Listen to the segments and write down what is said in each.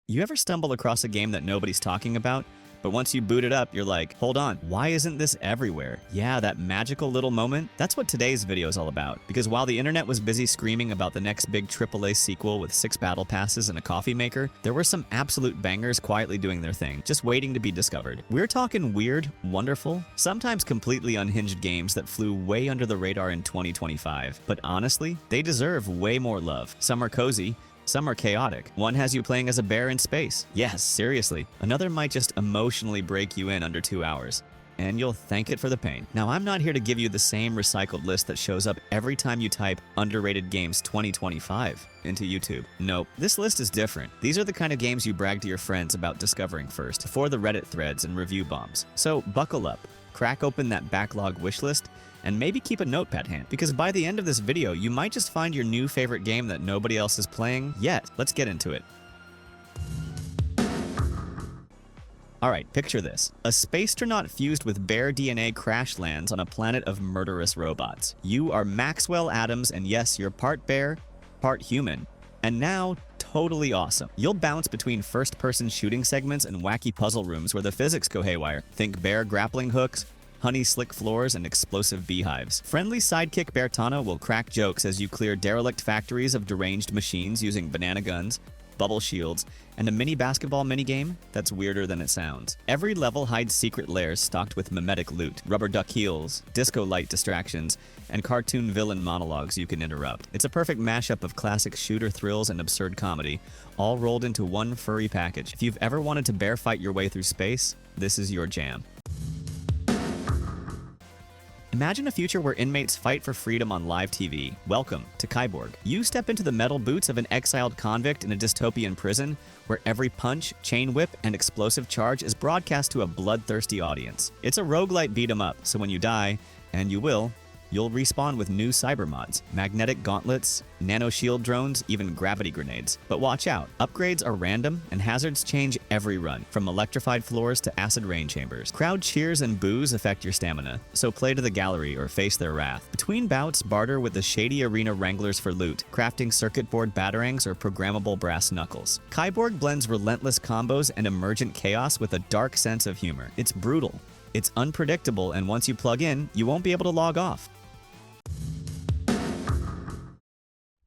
You ever stumble across a game that nobody's talking about, but once you boot it up, you're like, hold on, why isn't this everywhere? Yeah, that magical little moment, that's what today's video is all about. Because while the internet was busy screaming about the next big AAA sequel with 6 battle passes and a coffee maker, there were some absolute bangers quietly doing their thing, just waiting to be discovered. We're talking weird, wonderful, sometimes completely unhinged games that flew way under the radar in 2025. But honestly, they deserve way more love. Some are cozy, some are chaotic. One has you playing as a bear in space. Yes, seriously. Another might just emotionally break you in under 2 hours, and you'll thank it for the pain. Now, I'm not here to give you the same recycled list that shows up every time you type underrated games 2025 into YouTube. Nope, this list is different. These are the kind of games you brag to your friends about discovering first, before the Reddit threads and review bombs. So buckle up, crack open that backlog wishlist, and maybe keep a notepad hand, because by the end of this video, you might just find your new favorite game that nobody else is playing yet. Let's get into it. Alright, picture this. A spacetronaut fused with bear DNA crash lands on a planet of murderous robots. You are Maxwell Adams, and yes, you're part bear, part human. And now, totally awesome. You'll bounce between first-person shooting segments and wacky puzzle rooms where the physics go haywire. Think bear grappling hooks, honey slick floors, and explosive beehives. Friendly sidekick Bertano will crack jokes as you clear derelict factories of deranged machines using banana guns, bubble shields, and a mini basketball minigame that's weirder than it sounds. Every level hides secret lairs stocked with mimetic loot, rubber duck heels, disco light distractions, and cartoon villain monologues you can interrupt. It's a perfect mashup of classic shooter thrills and absurd comedy, all rolled into one furry package. If you've ever wanted to bear fight your way through space, this is your jam. Imagine a future where inmates fight for freedom on live TV. Welcome to Kyborg. You step into the metal boots of an exiled convict in a dystopian prison where every punch, chain whip, and explosive charge is broadcast to a bloodthirsty audience. It's a roguelite beat 'em up, so when you die, and you will, you'll respawn with new cyber mods, magnetic gauntlets, nano shield drones, even gravity grenades. But watch out, upgrades are random and hazards change every run, from electrified floors to acid rain chambers. Crowd cheers and boos affect your stamina, so play to the gallery or face their wrath. Between bouts, barter with the shady arena wranglers for loot, crafting circuit board batarangs or programmable brass knuckles. Kyborg blends relentless combos and emergent chaos with a dark sense of humor. It's brutal, it's unpredictable, and once you plug in, you won't be able to log off.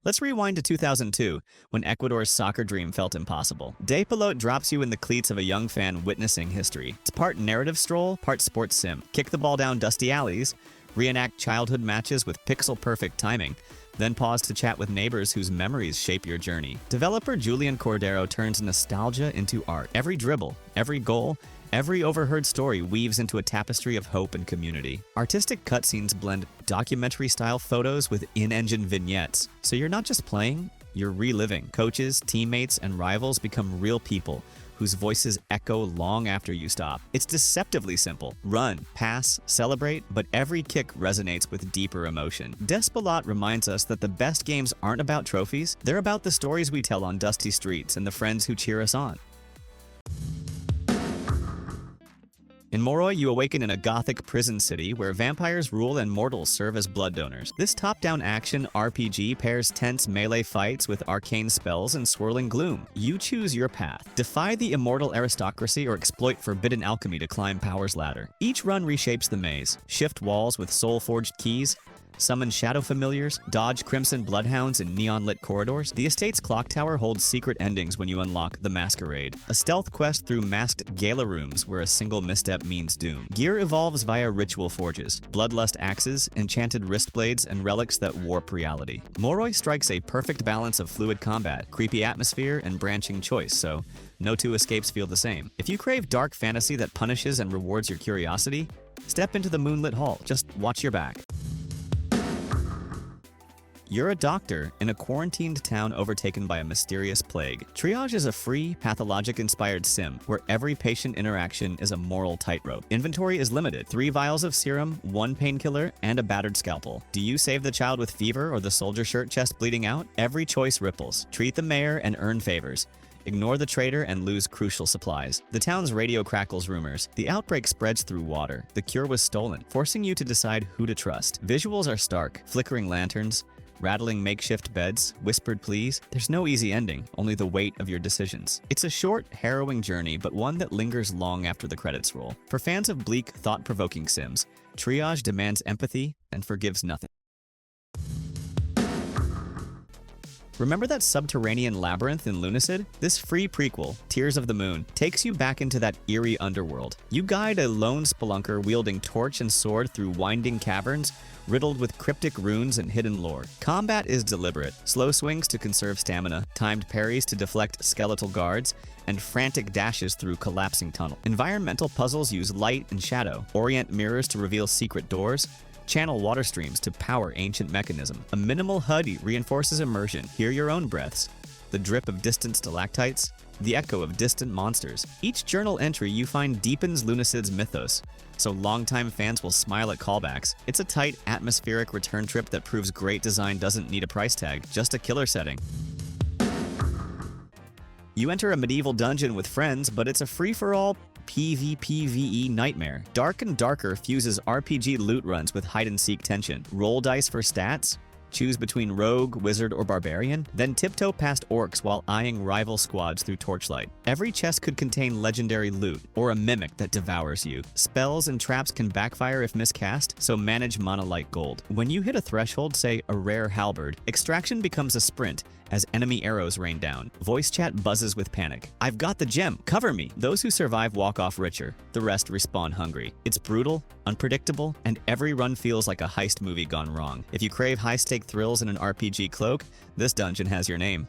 Let's rewind to 2002, when Ecuador's soccer dream felt impossible. De Pilote drops you in the cleats of a young fan witnessing history. It's part narrative stroll, part sports sim. Kick the ball down dusty alleys, reenact childhood matches with pixel-perfect timing, then pause to chat with neighbors whose memories shape your journey. Developer Julian Cordero turns nostalgia into art. Every dribble, every goal, every overheard story weaves into a tapestry of hope and community. Artistic cutscenes blend documentary-style photos with in-engine vignettes. So you're not just playing, you're reliving. Coaches, teammates, and rivals become real people whose voices echo long after you stop. It's deceptively simple. Run, pass, celebrate, but every kick resonates with deeper emotion. Despelot reminds us that the best games aren't about trophies, they're about the stories we tell on dusty streets and the friends who cheer us on. In Moroi, you awaken in a gothic prison city where vampires rule and mortals serve as blood donors. This top-down action RPG pairs tense melee fights with arcane spells and swirling gloom. You choose your path. Defy the immortal aristocracy or exploit forbidden alchemy to climb power's ladder. Each run reshapes the maze. Shift walls with soul-forged keys, summon shadow familiars, dodge crimson bloodhounds in neon-lit corridors. The estate's clock tower holds secret endings when you unlock the Masquerade, a stealth quest through masked gala rooms where a single misstep means doom. Gear evolves via ritual forges, bloodlust axes, enchanted wrist blades, and relics that warp reality. Moroi strikes a perfect balance of fluid combat, creepy atmosphere, and branching choice, so no two escapes feel the same. If you crave dark fantasy that punishes and rewards your curiosity, step into the moonlit hall. Just watch your back. You're a doctor in a quarantined town overtaken by a mysterious plague. Triage is a free, pathologic-inspired sim where every patient interaction is a moral tightrope. Inventory is limited. 3 vials of serum, 1 painkiller, and a battered scalpel. Do you save the child with fever or the soldier shirt chest bleeding out? Every choice ripples. Treat the mayor and earn favors. Ignore the traitor and lose crucial supplies. The town's radio crackles rumors. The outbreak spreads through water. The cure was stolen, forcing you to decide who to trust. Visuals are stark, flickering lanterns, rattling makeshift beds, whispered pleas. There's no easy ending, only the weight of your decisions. It's a short, harrowing journey, but one that lingers long after the credits roll. For fans of bleak, thought-provoking sims, Triage demands empathy and forgives nothing. Remember that subterranean labyrinth in Lunacid? This free prequel, Tears of the Moon, takes you back into that eerie underworld. You guide a lone spelunker wielding torch and sword through winding caverns, riddled with cryptic runes and hidden lore. Combat is deliberate. Slow swings to conserve stamina, timed parries to deflect skeletal guards, and frantic dashes through collapsing tunnels. Environmental puzzles use light and shadow, orient mirrors to reveal secret doors, channel water streams to power ancient mechanism. A minimal HUD reinforces immersion. Hear your own breaths, the drip of distant stalactites, the echo of distant monsters. Each journal entry you find deepens Lunacid's mythos, so longtime fans will smile at callbacks. It's a tight, atmospheric return trip that proves great design doesn't need a price tag, just a killer setting. You enter a medieval dungeon with friends, but it's a free-for-all PvPvE nightmare. Dark and Darker fuses RPG loot runs with hide-and-seek tension. Roll dice for stats, choose between rogue, wizard, or barbarian, then tiptoe past orcs while eyeing rival squads through torchlight. Every chest could contain legendary loot, or a mimic that devours you. Spells and traps can backfire if miscast, so manage mana like gold. When you hit a threshold, say a rare halberd, extraction becomes a sprint as enemy arrows rain down. Voice chat buzzes with panic. I've got the gem, cover me! Those who survive walk off richer, the rest respawn hungry. It's brutal, unpredictable, and every run feels like a heist movie gone wrong. If you crave high-stake thrills in an RPG cloak, this dungeon has your name.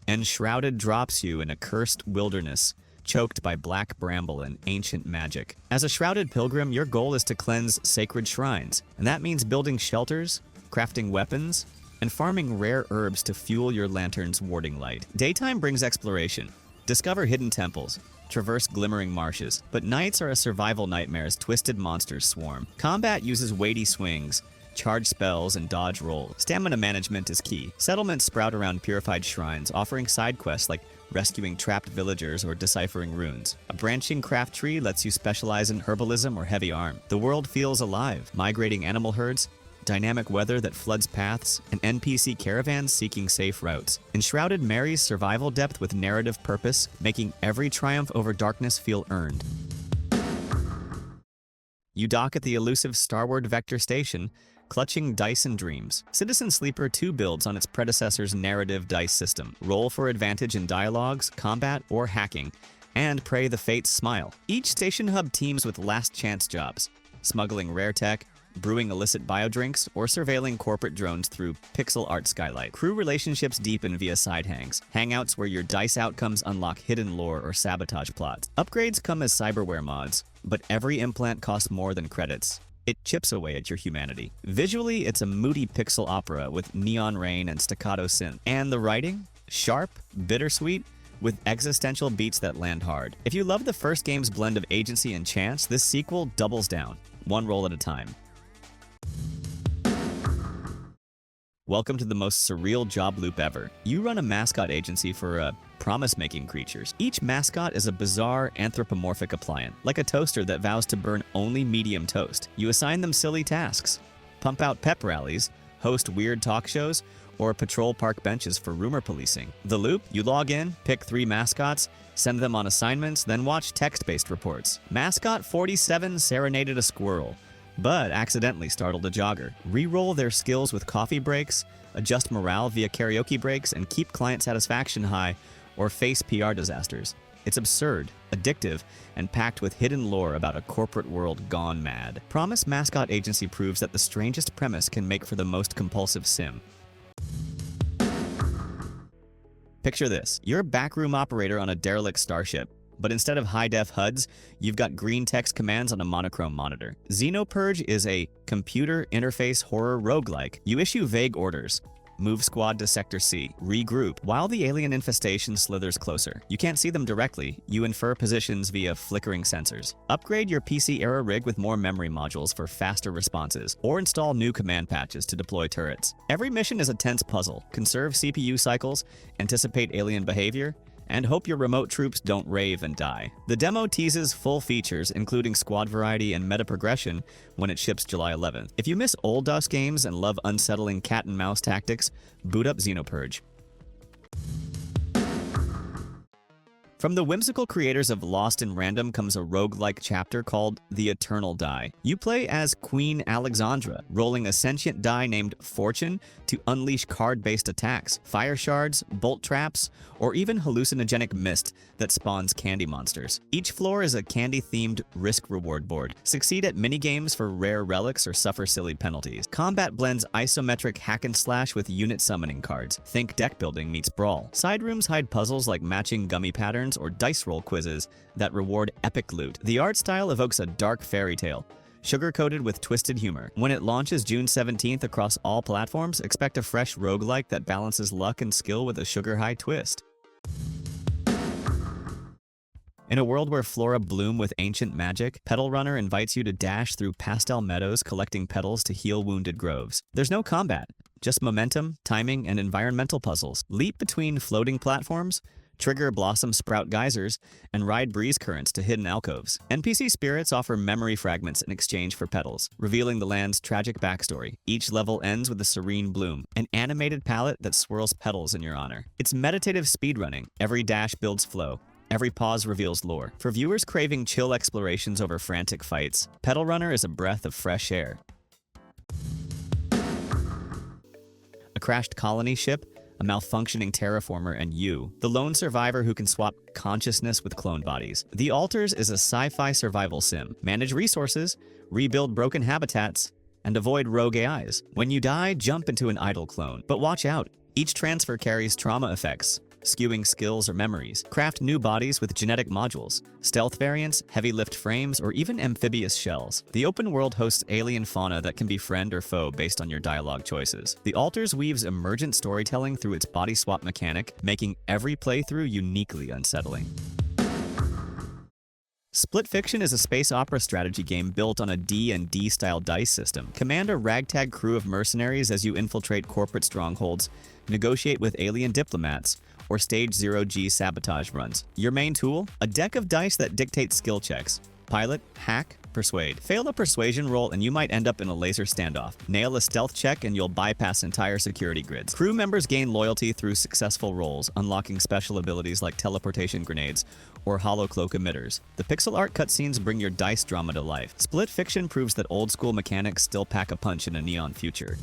Enshrouded drops you in a cursed wilderness, choked by black bramble and ancient magic. As a shrouded pilgrim, your goal is to cleanse sacred shrines, and that means building shelters, crafting weapons, and farming rare herbs to fuel your lantern's warding light. Daytime brings exploration. Discover hidden temples, traverse glimmering marshes, but nights are a survival nightmare as twisted monsters swarm. Combat uses weighty swings, charge spells, and dodge rolls. Stamina management is key. Settlements sprout around purified shrines, offering side quests like rescuing trapped villagers or deciphering runes. A branching craft tree lets you specialize in herbalism or heavy arm. The world feels alive, migrating animal herds, dynamic weather that floods paths, and NPC caravans seeking safe routes. Enshrouded marries survival depth with narrative purpose, making every triumph over darkness feel earned. You dock at the elusive Starward Vector Station, clutching dice and dreams. Citizen Sleeper 2 builds on its predecessor's narrative dice system. Roll for advantage in dialogues, combat, or hacking, and pray the fates smile. Each station hub teams with last chance jobs, smuggling rare tech, brewing illicit biodrinks, or surveilling corporate drones through pixel art skylight. Crew relationships deepen via side hangs, hangouts where your dice outcomes unlock hidden lore or sabotage plots. Upgrades come as cyberware mods, but every implant costs more than credits. It chips away at your humanity. Visually, it's a moody pixel opera with neon rain and staccato synth. And the writing? Sharp, bittersweet, with existential beats that land hard. If you love the first game's blend of agency and chance, this sequel doubles down, one roll at a time. Welcome to the most surreal job loop ever. You run a mascot agency for promise-making creatures. Each mascot is a bizarre anthropomorphic appliance, like a toaster that vows to burn only medium toast. You assign them silly tasks, pump out pep rallies, host weird talk shows, or patrol park benches for rumor policing. The Loop, you log in, pick 3 mascots, send them on assignments, then watch text-based reports. Mascot 47 serenaded a squirrel, but accidentally startled a jogger. Re-roll their skills with coffee breaks, adjust morale via karaoke breaks, and keep client satisfaction high, or face PR disasters. It's absurd, addictive, and packed with hidden lore about a corporate world gone mad. Promise Mascot Agency proves that the strangest premise can make for the most compulsive sim. Picture this. You're a backroom operator on a derelict starship, but instead of high-def HUDs, you've got green text commands on a monochrome monitor. Xenopurge is a computer interface horror roguelike. You issue vague orders. Move squad to Sector C. Regroup. While the alien infestation slithers closer, you can't see them directly. You infer positions via flickering sensors. Upgrade your PC-era rig with more memory modules for faster responses, or install new command patches to deploy turrets. Every mission is a tense puzzle. Conserve CPU cycles, anticipate alien behavior, and hope your remote troops don't rave and die. The demo teases full features, including squad variety and meta progression, when it ships July 11th. If you miss old DOS games and love unsettling cat-and-mouse tactics, boot up Xenopurge. From the whimsical creators of Lost in Random comes a roguelike chapter called The Eternal Die. You play as Queen Alexandra, rolling a sentient die named Fortune to unleash card-based attacks, fire shards, bolt traps, or even hallucinogenic mist that spawns candy monsters. Each floor is a candy-themed risk-reward board. Succeed at minigames for rare relics or suffer silly penalties. Combat blends isometric hack-and-slash with unit summoning cards. Think deck building meets brawl. Side rooms hide puzzles like matching gummy patterns or dice roll quizzes that reward epic loot. The art style evokes a dark fairy tale, sugar-coated with twisted humor. When it launches June 17th across all platforms, expect a fresh roguelike that balances luck and skill with a sugar-high twist. In a world where flora bloom with ancient magic, Petal Runner invites you to dash through pastel meadows collecting petals to heal wounded groves. There's no combat, just momentum, timing, and environmental puzzles. Leap between floating platforms, trigger blossom sprout geysers, and ride breeze currents to hidden alcoves. NPC spirits offer memory fragments in exchange for petals, revealing the land's tragic backstory. Each level ends with a serene bloom, an animated palette that swirls petals in your honor. It's meditative speedrunning. Every dash builds flow. Every pause reveals lore. For viewers craving chill explorations over frantic fights, Petal Runner is a breath of fresh air. A crashed colony ship, a malfunctioning terraformer, and you, the lone survivor who can swap consciousness with clone bodies. The Altars is a sci-fi survival sim. Manage resources, rebuild broken habitats, and avoid rogue AIs. When you die, jump into an idle clone. But watch out, each transfer carries trauma effects, skewing skills or memories. Craft new bodies with genetic modules, stealth variants, heavy lift frames, or even amphibious shells. The open world hosts alien fauna that can be friend or foe based on your dialogue choices. The Altars weaves emergent storytelling through its body swap mechanic, making every playthrough uniquely unsettling. Split Fiction is a space opera strategy game built on a D&D style dice system. Command a ragtag crew of mercenaries as you infiltrate corporate strongholds, negotiate with alien diplomats, or stage zero-G sabotage runs. Your main tool? A deck of dice that dictates skill checks. Pilot, hack, persuade. Fail a persuasion roll and you might end up in a laser standoff. Nail a stealth check and you'll bypass entire security grids. Crew members gain loyalty through successful rolls, unlocking special abilities like teleportation grenades or hollow cloak emitters. The pixel art cutscenes bring your dice drama to life. Split Fiction proves that old school mechanics still pack a punch in a neon future.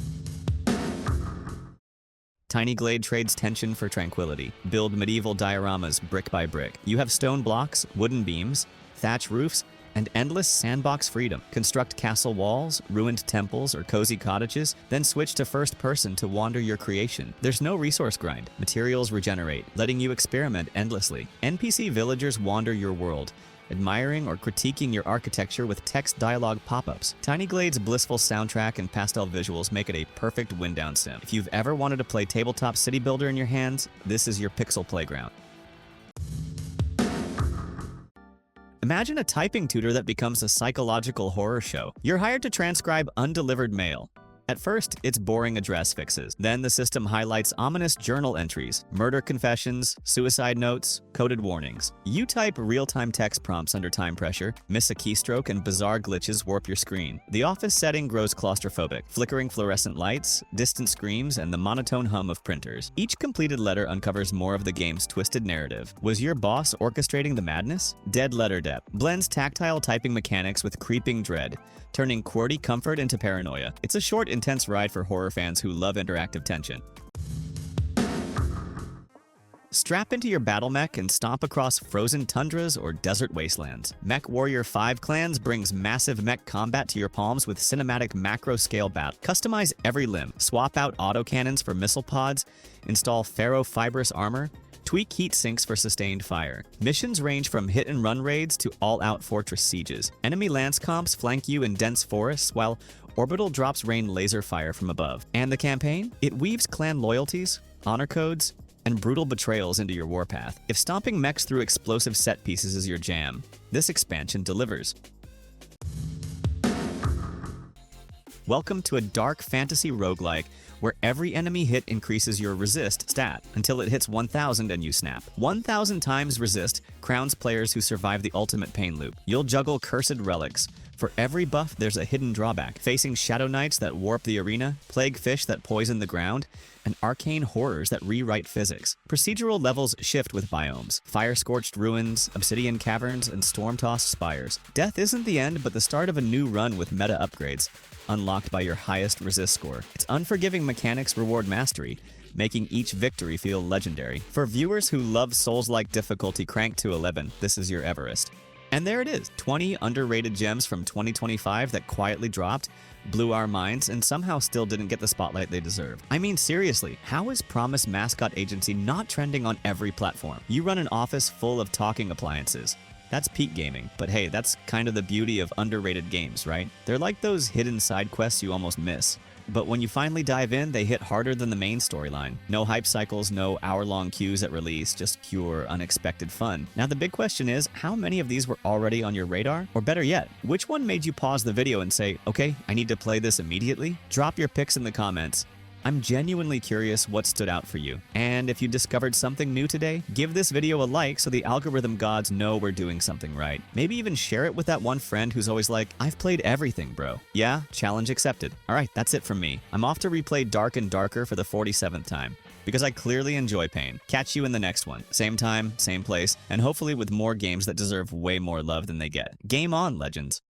Tiny Glade trades tension for tranquility. Build medieval dioramas brick by brick. You have stone blocks, wooden beams, thatch roofs, and endless sandbox freedom. Construct castle walls, ruined temples, or cozy cottages, then switch to first person to wander your creation. There's no resource grind. Materials regenerate, letting you experiment endlessly. NPC villagers wander your world, admiring or critiquing your architecture with text dialogue pop-ups. Tiny Glade's blissful soundtrack and pastel visuals make it a perfect wind-down sim. If you've ever wanted to play tabletop city builder in your hands, this is your pixel playground. Imagine a typing tutor that becomes a psychological horror show. You're hired to transcribe undelivered mail. At first, it's boring address fixes. Then the system highlights ominous journal entries, murder confessions, suicide notes, coded warnings. You type real-time text prompts under time pressure, miss a keystroke, and bizarre glitches warp your screen. The office setting grows claustrophobic. Flickering fluorescent lights, distant screams, and the monotone hum of printers. Each completed letter uncovers more of the game's twisted narrative. Was your boss orchestrating the madness? Dead Letter Depth blends tactile typing mechanics with creeping dread, turning QWERTY comfort into paranoia. It's a short, intense ride for horror fans who love interactive tension. Strap into your battle mech and stomp across frozen tundras or desert wastelands. Mech Warrior 5 Clans brings massive mech combat to your palms with cinematic macro-scale battle. Customize every limb, swap out autocannons for missile pods, install ferrofibrous armor, tweak heat sinks for sustained fire. Missions range from hit-and-run raids to all-out fortress sieges. Enemy lance comps flank you in dense forests, while orbital drops rain laser fire from above. And the campaign? It weaves clan loyalties, honor codes, and brutal betrayals into your warpath. If stomping mechs through explosive set pieces is your jam, this expansion delivers. Welcome to a dark fantasy roguelike where every enemy hit increases your resist stat until it hits 1000 and you snap. 1000 times resist crowns players who survive the ultimate pain loop. You'll juggle cursed relics. For every buff, there's a hidden drawback, facing shadow knights that warp the arena, plague fish that poison the ground, and arcane horrors that rewrite physics. Procedural levels shift with biomes, fire-scorched ruins, obsidian caverns, and storm-tossed spires. Death isn't the end, but the start of a new run with meta upgrades, unlocked by your highest resist score. Its unforgiving mechanics reward mastery, making each victory feel legendary. For viewers who love Souls-like difficulty cranked to 11, this is your Everest. And there it is, 20 underrated gems from 2025 that quietly dropped, blew our minds, and somehow still didn't get the spotlight they deserve. I mean, seriously, how is Promise Mascot Agency not trending on every platform? You run an office full of talking appliances. That's peak gaming, but hey, that's kind of the beauty of underrated games, right? They're like those hidden side quests you almost miss. But when you finally dive in, they hit harder than the main storyline. No hype cycles, no hour-long queues at release, just pure, unexpected fun. Now the big question is, how many of these were already on your radar? Or better yet, which one made you pause the video and say, okay, I need to play this immediately? Drop your picks in the comments. I'm genuinely curious what stood out for you. And if you discovered something new today, give this video a like so the algorithm gods know we're doing something right. Maybe even share it with that one friend who's always like, I've played everything, bro. Yeah, challenge accepted. All right, that's it from me. I'm off to replay Dark and Darker for the 47th time, because I clearly enjoy pain. Catch you in the next one. Same time, same place, and hopefully with more games that deserve way more love than they get. Game on, legends.